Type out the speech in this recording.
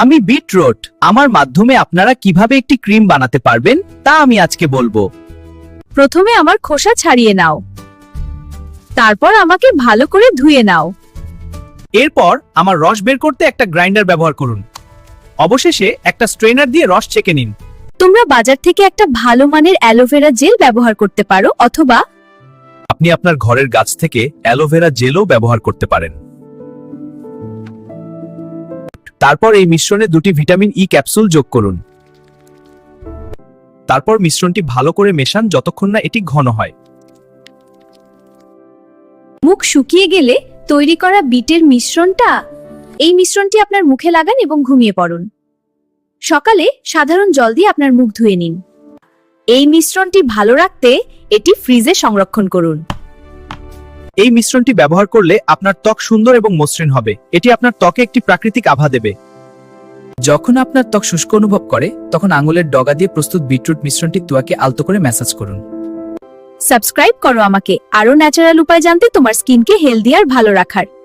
আমি বিটরুট। আমার মাধ্যমে আপনারা কিভাবে একটি ক্রিম বানাতে পারবেন তা আমি আজকে বলবো। প্রথমে আমার খোসা ছাড়িয়ে নাও, তারপর আমাকে ভালো করে ধুয়ে নাও। এরপর আমার রস বের করতে একটা গ্রাইন্ডার ব্যবহার করুন। অবশেষে একটা স্ট্রেনার দিয়ে রস ছেঁকে নিন। তোমরা বাজার থেকে একটা ভালো মানের অ্যালোভেরা জেল ব্যবহার করতে পারো, অথবা আপনি আপনার ঘরের গাছ থেকে অ্যালোভেরা জেলও ব্যবহার করতে পারেন। তারপর এই মিশ্রণে 2টি ভিটামিন ই ক্যাপসুল যোগ করুন। তারপর মিশ্রণটি ভালো করে মেশান যতক্ষণ না এটি ঘন হয়। মুখ শুকিয়ে গেলে তৈরি করা বিটের মিশ্রণটি আপনার মুখে লাগান এবং ঘুমিয়ে পড়ুন। সকালে সাধারণ জল দিয়ে আপনার মুখ ধুয়ে নিন। এই মিশ্রণটি ভালো রাখতে এটি ফ্রিজে সংরক্ষণ করুন। এই মিশ্রণটি ব্যবহার করলে আপনার ত্বক সুন্দর এবং মসৃণ হবে। এটি আপনার ত্বকে একটি প্রাকৃতিক আভা দেবে। যখন আপনার ত্বক শুষ্ক অনুভব করে, তখন আঙুলের ডগা দিয়ে প্রস্তুত বিটরুট মিশ্রণটি ত্বকে আলতো করে ম্যাসাজ করুন। সাবস্ক্রাইব করো আমাকে আরো ন্যাচারাল উপায় জানতে, তোমার স্কিনকে হেলদি আর ভালো রাখার।